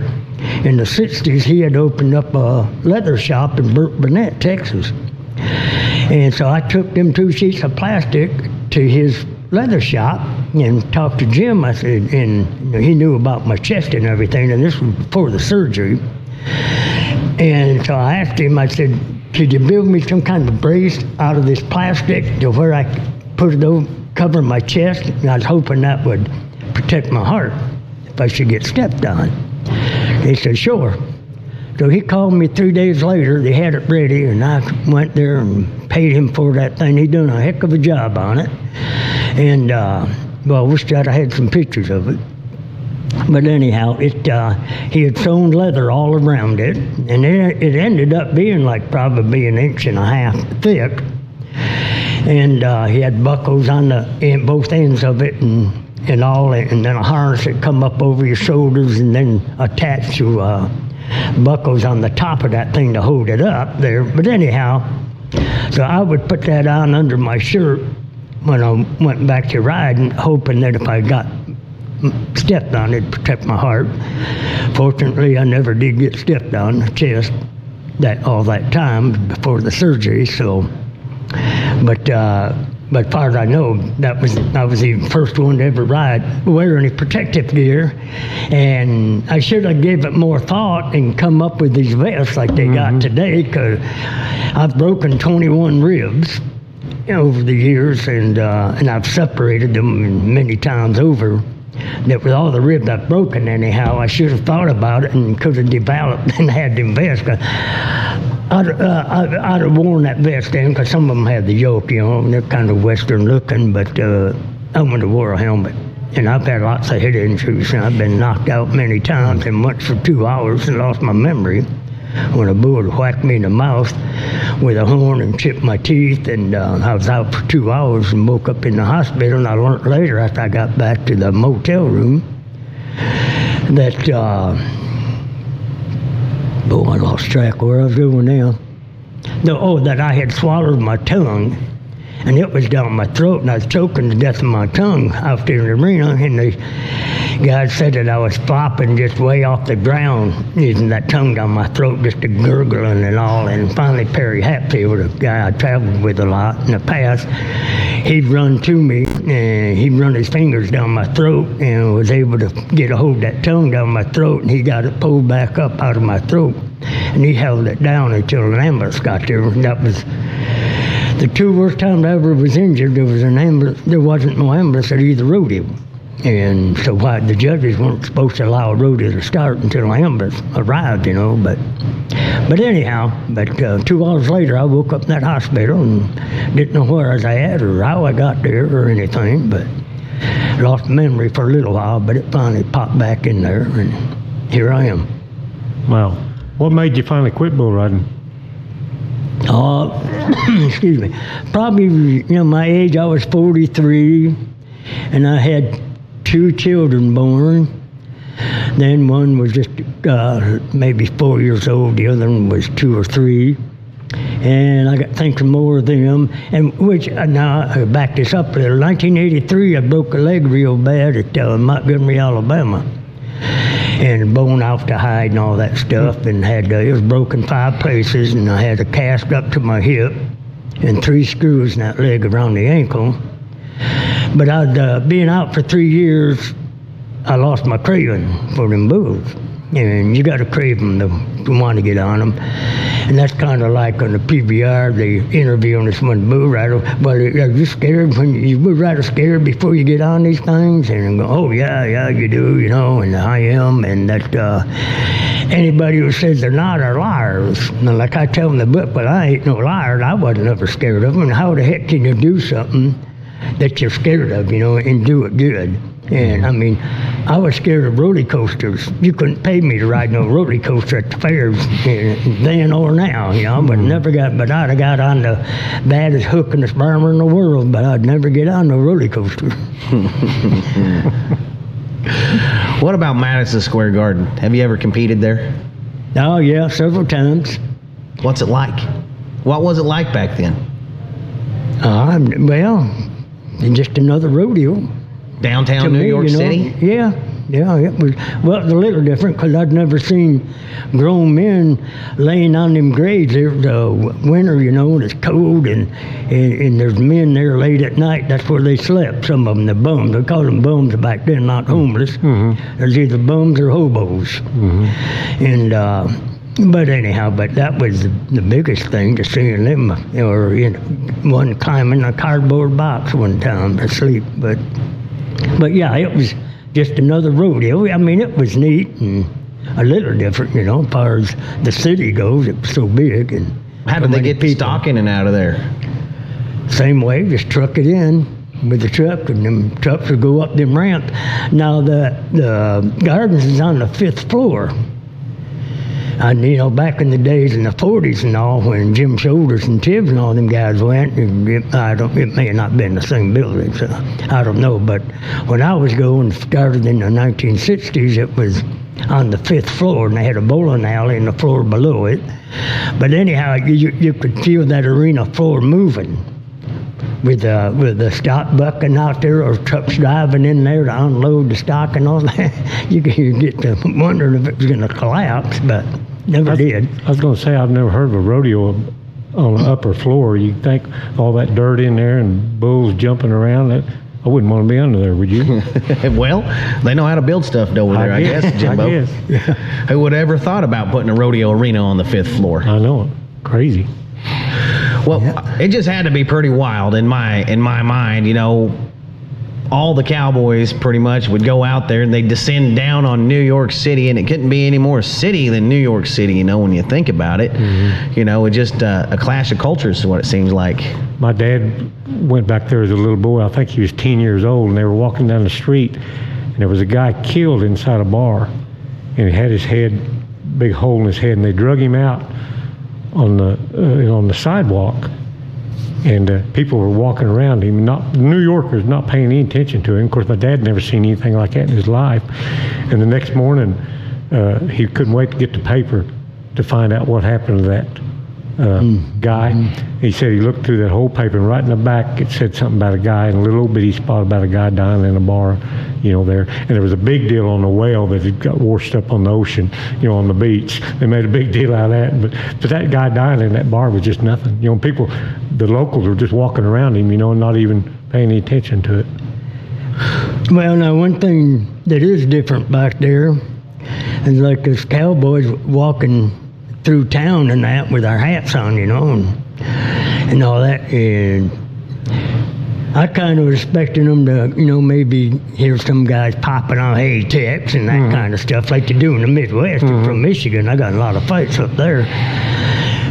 In the 60s, he had opened up a leather shop in Burnett, Texas. And so I took them 2 sheets of plastic to his leather shop and talked to Jim. I said, and he knew about my chest and everything, and this was before the surgery. And so I asked him, I said, could you build me some kind of brace out of this plastic to where I could put it over, cover my chest? And I was hoping that would protect my heart if I should get stepped on. He said, sure. So he called me 3 days later. They had it ready, and I went there and paid him for that thing. He done a heck of a job on it. And, well, I wish that I had some pictures of it. But anyhow, he had sewn leather all around it, and it ended up being like probably 1.5 inches thick. And he had buckles on both ends of it, and all, and then a harness that come up over your shoulders, and then attached to buckles on the top of that thing to hold it up there. But anyhow, so I would put that on under my shirt when I went back to riding, hoping that if I got stepped on, it'd protect my heart. Fortunately, I never did get stepped on the chest all that time before the surgery. So, but as far as I know, I was the first one to ever wear any protective gear, and I should have gave it more thought and come up with these vests like they got today, because I've broken 21 ribs over the years, and I've separated them many times over. That with all the ribs I've broken, anyhow, I should have thought about it and could have developed and had them vests. I'd have worn that vest then, because some of them had the yoke, and they're kind of Western looking, but I wouldn't have wore a helmet. And I've had lots of head injuries, and I've been knocked out many times, and once for 2 hours and lost my memory when a bull whacked me in the mouth with a horn and chipped my teeth, and I was out for 2 hours and woke up in the hospital. And I learned later, after I got back to the motel room, that I lost track of where I was going now. That I had swallowed my tongue, and it was down my throat, and I was choking to death with my tongue out there in the arena, and the guy said that I was flopping just way off the ground, using that tongue down my throat, just a gurgling and all. And finally Perry Hatfield, a guy I traveled with a lot in the past, he'd run to me, and he'd run his fingers down my throat and was able to get a hold of that tongue down my throat, and he got it pulled back up out of my throat, and he held it down until an ambulance got there. And that was the 2 worst times I ever was injured. There wasn't no ambulance at either rodeo. And so the judges weren't supposed to allow a rodeo to start until an ambulance arrived, But anyhow, 2 hours later, I woke up in that hospital and didn't know where I was at or how I got there or anything, but lost memory for a little while, but it finally popped back in there, and here I am. Wow. What made you finally quit bull riding? Excuse me. Probably, my age, I was 43, and I had 2 children born. Then one was just maybe 4 years old. The other one was 2 or 3. And I got thinking more of them. And now I back this up a little. 1983, I broke a leg real bad at Montgomery, Alabama. And bone off the hide and all that stuff, and it was broken 5 places, and I had a cast up to my hip and 3 screws in that leg around the ankle. But I'd being out for 3 years, I lost my craving for them bulls. And you got to crave them to want to get on them. And that's kind of like on the PBR, they interview on this one bull rider. Well, are you scared when you bull rider scared before you get on these things? And I go, oh yeah, you do, and I am. And that anybody who says they're not are liars. And like I tell them in the book, well, I ain't no liar, and I wasn't ever scared of them. And how the heck can you do something that you're scared of, and do it good? And I mean, I was scared of roller coasters. You couldn't pay me to ride no roller coaster at the fairs then or now, but I'd have got on the baddest hookingest barber in the world, but I'd never get on no roller coaster. What about Madison Square Garden? Have you ever competed there? Oh yeah, several times. What's it like? What was it like back then? Just another rodeo. Downtown New York City? Yeah, it was. Well, it was a little different because I'd never seen grown men laying on them graves. It was winter, and it's cold, and there's men there late at night. That's where they slept. Some of them, the bums. They called them bums back then, not homeless. Mm-hmm. There's either bums or hobos. Mm-hmm. And but anyhow, that was the biggest thing, to seeing them, or one climbing a cardboard box one time asleep, But yeah, it was just another rodeo. I mean, it was neat and a little different, as far as the city goes. It was so big. And how did they get the stock in and out of there? Same way, just truck it in with the truck, and them trucks would go up them ramp. Now, the gardens is on the 5th floor. And, back in the days in the 40s and all, when Jim Shoulders and Tibbs and all them guys went, it may have not been the same building, so I don't know. But when I was going, started in the 1960s, it was on the 5th floor, and they had a bowling alley in the floor below it. But anyhow, you could feel that arena floor moving with the stock bucking out there, or trucks driving in there to unload the stock and all that. You get to wondering if it was going to collapse, but never did. I was going to say, I've never heard of a rodeo on the upper floor. You think all that dirt in there and bulls jumping around, I wouldn't want to be under there, would you? Well, they know how to build stuff over there, I guess, Jimbo. I guess. Yeah. Who would have ever thought about putting a rodeo arena on the 5th floor? I know it. Crazy. Well, it just had to be pretty wild in my mind, all the cowboys pretty much would go out there and they'd descend down on New York City, and it couldn't be any more city than New York City, you know, when you think about it. You know, it just a clash of cultures is what it seems like. My dad went back there as a little boy. I think he was 10 years old, and they were walking down the street, and there was a guy killed inside a bar, and he had his head, big hole in his head, and they drug him out on the sidewalk. And people were walking around him, New Yorkers not paying any attention to him. Of course, my dad never seen anything like that in his life. And the next morning, he couldn't wait to get the paper to find out what happened to that guy. He said he looked through that whole paper, and right in the back it said something about a guy in a little bitty spot about a guy dying in a bar, you know, there. And there was a big deal on the whale that had got washed up on the ocean, you know, on the beach. They made a big deal out of that. But that guy dying in that bar was just nothing. You know, people, the locals were just walking around him, you know, and not even paying any attention to it. Well, now, one thing that is different back there is like us cowboys walking through town and that with our hats on, you know, and all that. And I kind of was expecting them to, you know, maybe hear some guys popping on hey Tex and that kind of stuff like they do in the Midwest. I'm from Michigan. I got a lot of fights up there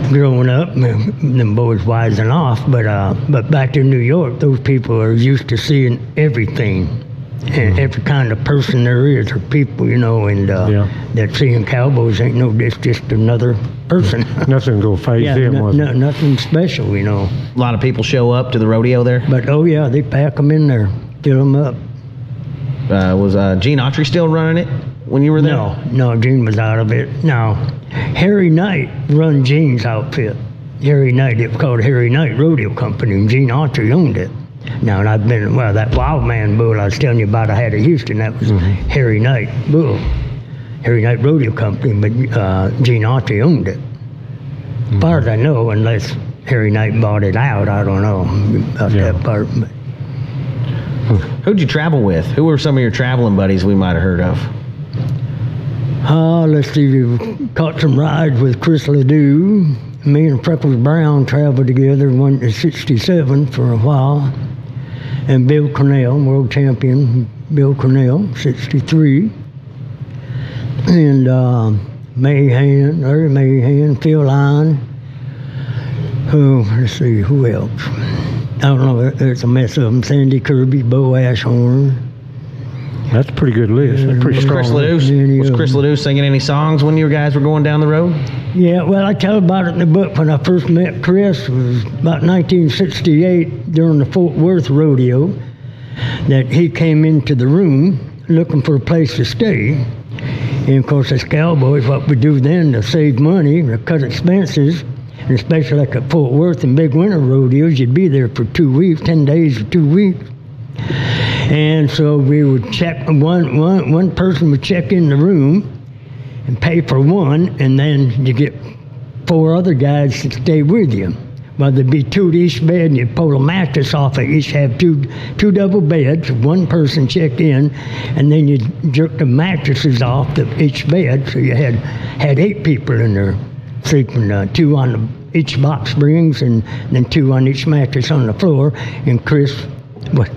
growing up. Them boys wising off. But back in New York, those people are used to seeing everything. And every kind of person there is, or people, you know, and that seeing cowboys ain't no, it's just another person. Nothing go phase them, was it? Nothing special, you know. A lot of people show up to the rodeo there. But, oh, yeah, they pack them in there, fill them up. Was Gene Autry still running it when you were there? No, Gene was out of it. No, Harry Knight run Gene's outfit. Harry Knight, it was called Harry Knight Rodeo Company, and Gene Autry owned it. Now, and I've been, well, that Wild Man bull I was telling you about I had at Houston, that was Harry Knight bull. Harry Knight Rodeo Company, but Gene Autry owned it. As far as I know, unless Harry Knight bought it out, I don't know about that part. But. Who'd you travel with? Who were some of your traveling buddies we might have heard of? Let's see, we caught some rides with Chris Ledoux. Me and Freckles Brown traveled together, went to 67 for a while. And Bill Cornell, world champion, Bill Cornell, 63. And Larry Mahan, Phil Line. Let's see, who else? I don't know, there's a mess of them. Sandy Kirby, Bo Ashhorn. That's a pretty good list. That's pretty strong. Was Chris Ledoux singing any songs when you guys were going down the road? Yeah, well, I tell about it in the book. When I first met Chris, it was about 1968 during the Fort Worth Rodeo, that he came into the room looking for a place to stay. And, of course, as cowboys, what we do then to save money, to cut expenses, and especially like at Fort Worth and big winter rodeos, you'd be there for 2 weeks, 10 days or 2 weeks. And so we would check, one person would check in the room and pay for one, and then you get 4 other guys to stay with you. Well, there'd be 2 to each bed, and you'd pull a mattress off of each, have two double beds, one person check in, and then you'd jerk the mattresses off of each bed, so you had 8 people in there sleeping, 2 on each box springs, and then 2 on each mattress on the floor, and Chris was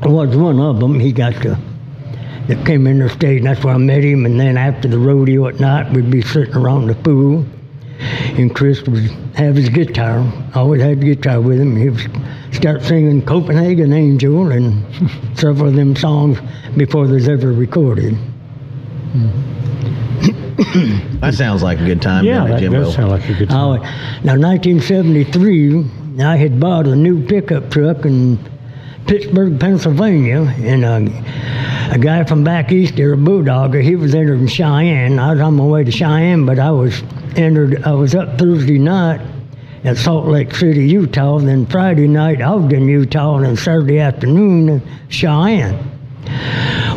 one of them. He got that came in there, stayed, and that's where I met him. And then after the rodeo at night, we'd be sitting around the pool, and Chris would have his guitar. Always had the guitar with him. He would start singing Copenhagen Angel and several of them songs before there's ever recorded. That sounds like a good time. Yeah, that does sound like a good time. Now, 1973, I had bought a new pickup truck in Pittsburgh, Pennsylvania, and a guy from back east there, a bulldogger, he was entered in Cheyenne. I was on my way to Cheyenne, but I was up Thursday night at Salt Lake City, Utah, and then Friday night Ogden, Utah, and then Saturday afternoon Cheyenne.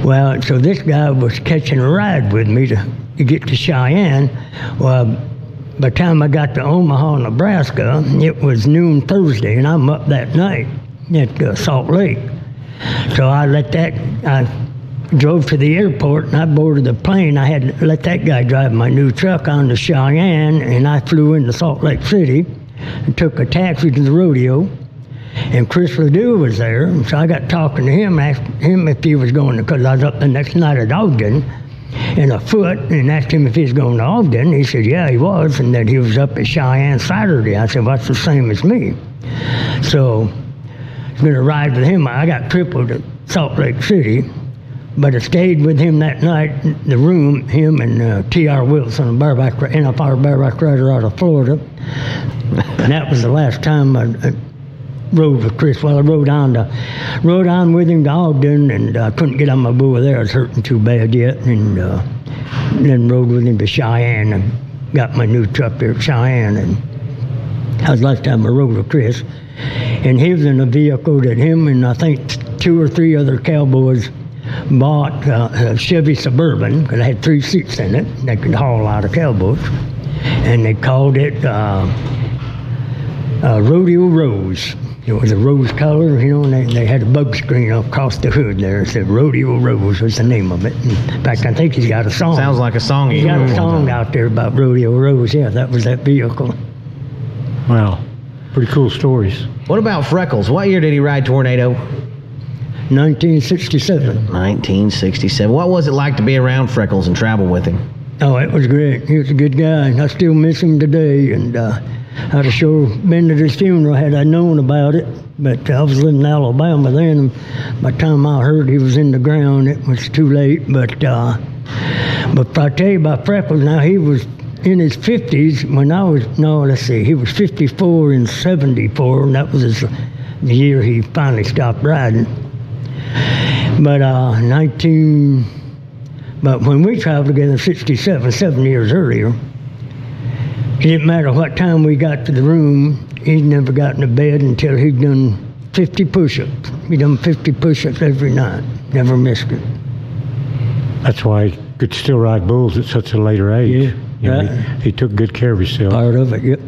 Well, so this guy was catching a ride with me to get to Cheyenne. Well, by the time I got to Omaha, Nebraska, it was noon Thursday, and I'm up that night at Salt Lake. So I drove to the airport and I boarded the plane. I had to let that guy drive my new truck on to Cheyenne, and I flew into Salt Lake City and took a taxi to the rodeo. And Chris Ledoux was there, and so I got talking to him, asked him if he was going to, because I was up the next night at Ogden in a foot, and asked him if he was going to Ogden. He said, yeah, he was, and that he was up at Cheyenne Saturday. I said, well, that's the same as me. So I was going to ride with him. I got tripled at Salt Lake City, but I stayed with him that night in the room, him and T.R. Wilson, a NFR bareback rider out of Florida. And that was the last time I rode with Chris. Well, I rode on with him to Ogden, and I couldn't get on my bull there. I was hurting too bad yet, and then rode with him to Cheyenne and got my new truck there at Cheyenne. And that was the last time I rode with Chris. And he was in a vehicle that him and I think 2 or 3 other cowboys bought a Chevy Suburban, because it had 3 seats in it. They could haul a lot of cowboys. And they called it Rodeo Rose. It was a rose color, and they had a bug screen across the hood there. It said Rodeo Rose was the name of it. In fact, I think he's got a song. Sounds like a song. He's got a song out there about Rodeo Rose. Yeah, that was that vehicle. Wow. Pretty cool stories. What about Freckles? What year did he ride Tornado? 1967. 1967. What was it like to be around Freckles and travel with him? Oh, it was great. He was a good guy, and I still miss him today. And I'd have sure been to his funeral had I known about it. But I was living in Alabama then, and by the time I heard he was in the ground, it was too late. But I tell you about Freckles, now he was in his 50s when I was, he was 54 in 74, and that was the year he finally stopped riding. But but when we traveled together, 67, 7 years earlier, it didn't matter what time we got to the room, he'd never gotten to bed until he'd done 50 push-ups. He'd done 50 push-ups every night, never missed it. That's why he could still ride bulls at such a later age. Yeah, he took good care of himself. Part of it, yep.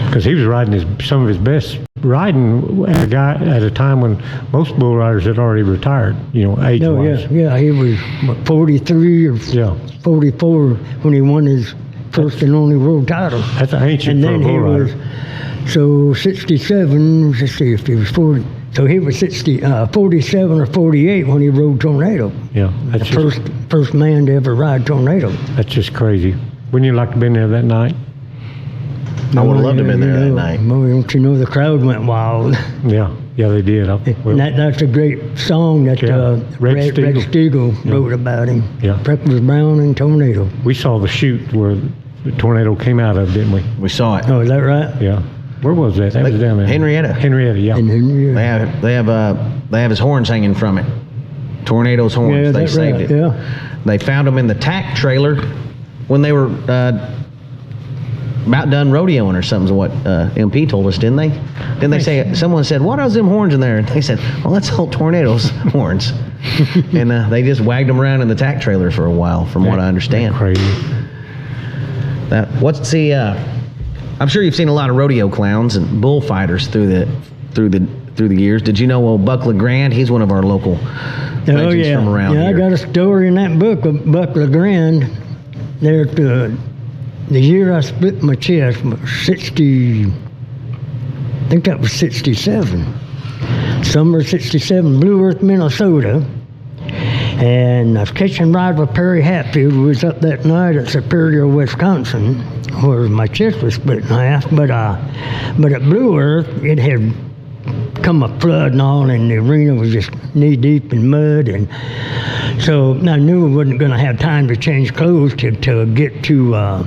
Because he was riding some of his best riding at a time when most bull riders had already retired, age-wise. Oh, yeah, he was 43 or 44 when he won his first and only world title. That's ancient for a bull rider. So 67, let's see if he was 40. So he was 47 or 48 when he rode Tornado. Yeah, that's the first man to ever ride Tornado. That's just crazy. Wouldn't you like to have been there that night? I would have loved to have been there that night. Don't you know the crowd went wild? Yeah, they did. That's a great song that Red Steagle wrote about him. Yeah. Freckles Brown and Tornado. We saw the chute where the tornado came out of, didn't we? We saw it. Oh, is that right? Yeah. Where was that? That was down there. Henrietta, yeah. Henrietta. They have his horns hanging from it. Tornado's horns. Yeah, they saved it. Yeah. They found them in the tack trailer when they were about done rodeoing or something. Is what MP told us, didn't they? Didn't they say? Someone said, "What are them horns in there?" And they said, "Well, that's old Tornado's horns." And they just wagged them around in the tack trailer for a while, from what I understand. Crazy. What's the? I'm sure you've seen a lot of rodeo clowns and bullfighters through the years. Did you know old Buck LeGrand? He's one of our local legends from around here. Yeah, I got a story in that book of Buck LeGrand. There at the year I split my chest, 60. I think that was 67. Summer 67, Blue Earth, Minnesota. And I was catching a ride with Perry Hatfield. We was up that night at Superior, Wisconsin, where my chest was split in half. But at Blue Earth, it had come a flood and all, and the arena was just knee deep in mud. And so I knew I wasn't going to have time to change clothes to get to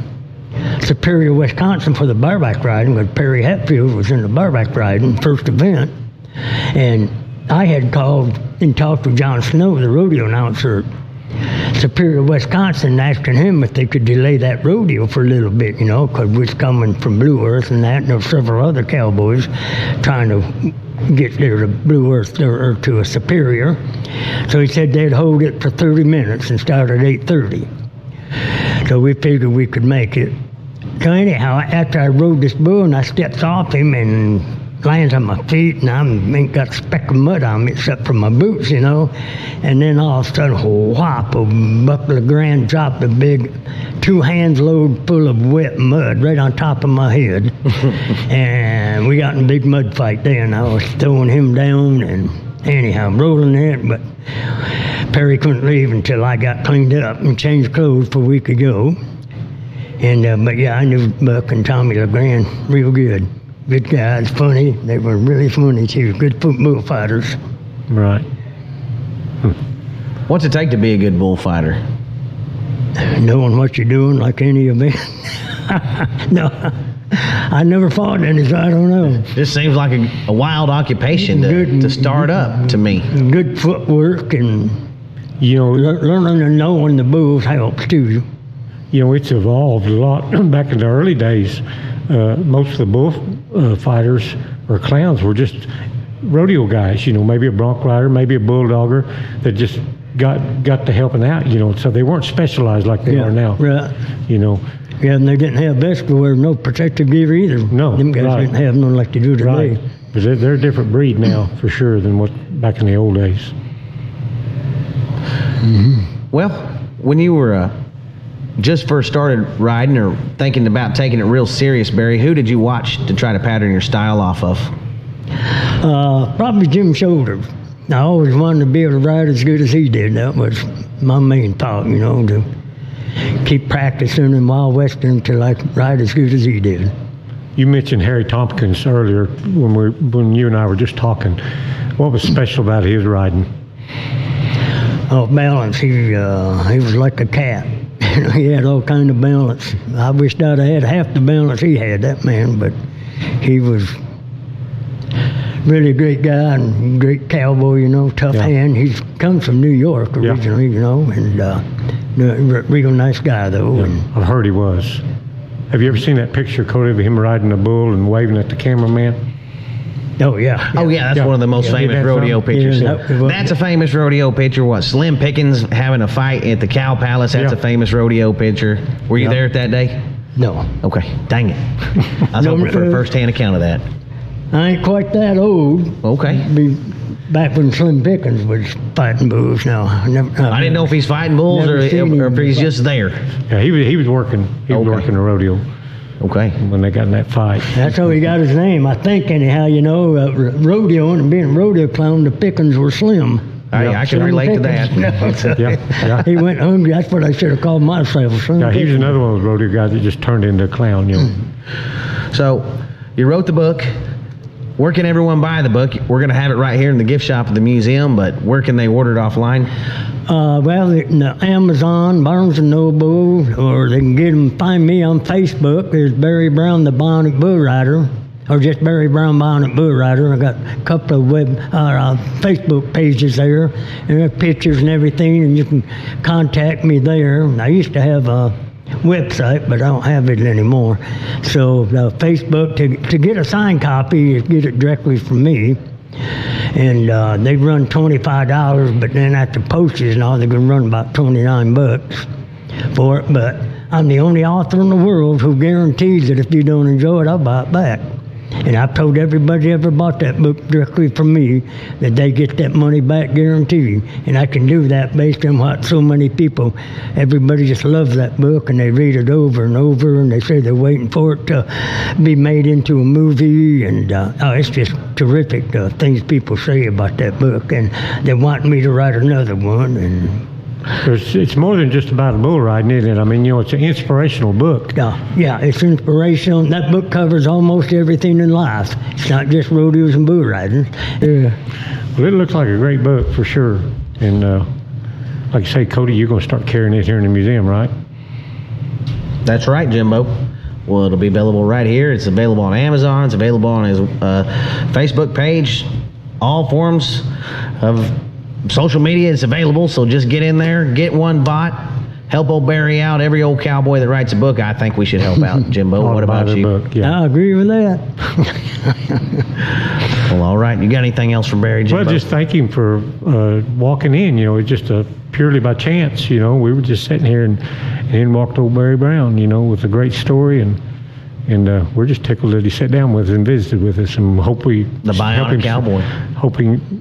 Superior, Wisconsin for the bareback riding, because Perry Hatfield was in the bareback riding, first event. And I had called and talked with John Snow, the rodeo announcer at Superior, Wisconsin, asking him if they could delay that rodeo for a little bit, because we was coming from Blue Earth and that, and there were several other cowboys trying to get there to Blue Earth or to a Superior. So he said they'd hold it for 30 minutes and start at 8:30. So we figured we could make it. So anyhow, after I rode this bull and I stepped off him and lands on my feet, and I ain't got a speck of mud on me except for my boots, And then all of a sudden, whop, Buck LeGrand dropped a big 2 hands load full of wet mud right on top of my head. And we got in a big mud fight then. I was throwing him down and anyhow, rolling it, but Perry couldn't leave until I got cleaned up and changed clothes for a week ago. And but yeah, I knew Buck and Tommy LeGrand real good. Good guys, funny. They were really funny too. Good bullfighters. Right. What's it take to be a good bullfighter? Knowing what you're doing, like any of it. No, I never fought any, so I don't know. This seems like a wild occupation to start up to me. Good footwork and learning and knowing the bulls helps too. It's evolved a lot. Back in the early days, most of the bull fighters or clowns were just rodeo guys, maybe a bronc rider, maybe a bulldogger that just got to helping out, so they weren't specialized like they are now. Right. Yeah, and they didn't have vests to wear, no protective gear either. No, them guys didn't have none like they do today. Right. But they're a different breed now, for sure, than what back in the old days. Mm-hmm. Well, when you were just first started riding or thinking about taking it real serious, Barry, who did you watch to try to pattern your style off of? Probably Jim Shoulders. I always wanted to be able to ride as good as he did. That was my main thought, to keep practicing in Wild Western until I could ride as good as he did. You mentioned Harry Tompkins earlier when you and I were just talking. What was special about his riding? Oh, balance. He was like a cat. He had all kind of balance. I wished I'd had half the balance he had, that man, but he was really a great guy and great cowboy, tough hand. He comes from New York originally, and a real nice guy, though. Yeah, and I've heard he was. Have you ever seen that picture, Cody, of him riding a bull and waving at the cameraman? Oh, yeah. Oh, yeah, that's one of the most famous rodeo pictures. Yeah, that's a famous rodeo picture. What, Slim Pickens having a fight at the Cow Palace? That's a famous rodeo picture. Were you there at that day? No. Okay, dang it. I was hoping for a first-hand account of that. I ain't quite that old. Okay. Back when Slim Pickens was fighting bulls. Now, I didn't know if he's fighting bulls or if he's just there. Yeah, he was working. He was working the rodeo. Okay. When they got in that fight. That's how he got his name, I think. Anyhow, rodeo and being a rodeo clown, the Pickens were slim. I can relate to that. Yeah. He went hungry. That's what I should have called myself. Yeah, he was another one of those rodeo guys that just turned into a clown. So, you wrote the book. Where can everyone buy the book? We're going to have it right here in the gift shop of the museum, but where can they order it offline? Well, Amazon, Barnes & Noble, or they can find me on Facebook. There's Barry Brown, the Bionic Bullrider, or just Barry Brown, Bionic Bullrider. I got a couple of Facebook pages there, and there are pictures and everything, and you can contact me there. I used to have a website, but I don't have it anymore. So Facebook, to get a signed copy, you get it directly from me. And they run $25, but then at the postage and all, they're going to run about $29 for it. But I'm the only author in the world who guarantees that if you don't enjoy it, I'll buy it back. And I've told everybody ever bought that book directly from me that they get that money back guaranteed. And I can do that based on what so many people, everybody just loves that book and they read it over and over and they say they're waiting for it to be made into a movie. And it's just terrific things people say about that book. And they want me to write another one. And it's more than just about a bull riding, isn't it? I mean, it's an inspirational book. Yeah, it's inspirational. That book covers almost everything in life. It's not just rodeos and bull riding. Yeah. Well, it looks like a great book for sure. And like you say, Cody, you're going to start carrying it here in the museum, right? That's right, Jimbo. Well, it'll be available right here. It's available on Amazon. It's available on his Facebook page. All forms of social media is available, so just get in there, get one bought, help old Barry out. Every old cowboy that writes a book, I think we should help out. Jimbo, what about you? Book, yeah. I agree with that. Well, all right. You got anything else for Barry, Jimbo? Well, just thank him for walking in. It's just purely by chance. We were just sitting here and in walked old Barry Brown, with a great story, and we're just tickled that he sat down with us and visited with us, and hope we the Bionic Cowboy,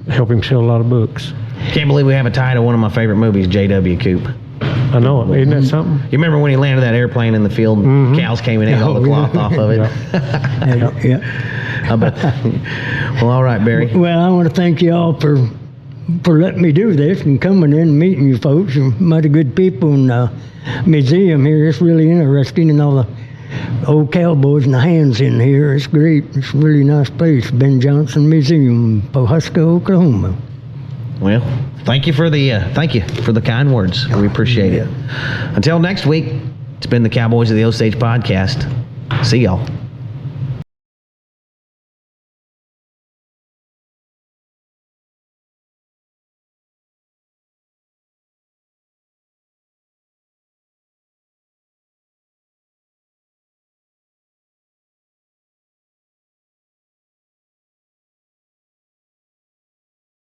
help him sell a lot of books. Can't believe we have a tie to one of my favorite movies, JW Coop. I know it. Isn't that something? You remember when he landed that airplane in the field and cows came and ate all the cloth off of it? Yeah. I bet. Well, all right, Barry. Well, I want to thank you all for letting me do this and coming in and meeting you folks. You're mighty good people in the museum here. It's really interesting, and all the old cowboys and the hands in here. It's great. It's a really nice place. Ben Johnson Museum, Pawhuska, Oklahoma. Well, thank you for the kind words. We appreciate it. Until next week, it's been the Cowboys of the Osage podcast. See y'all.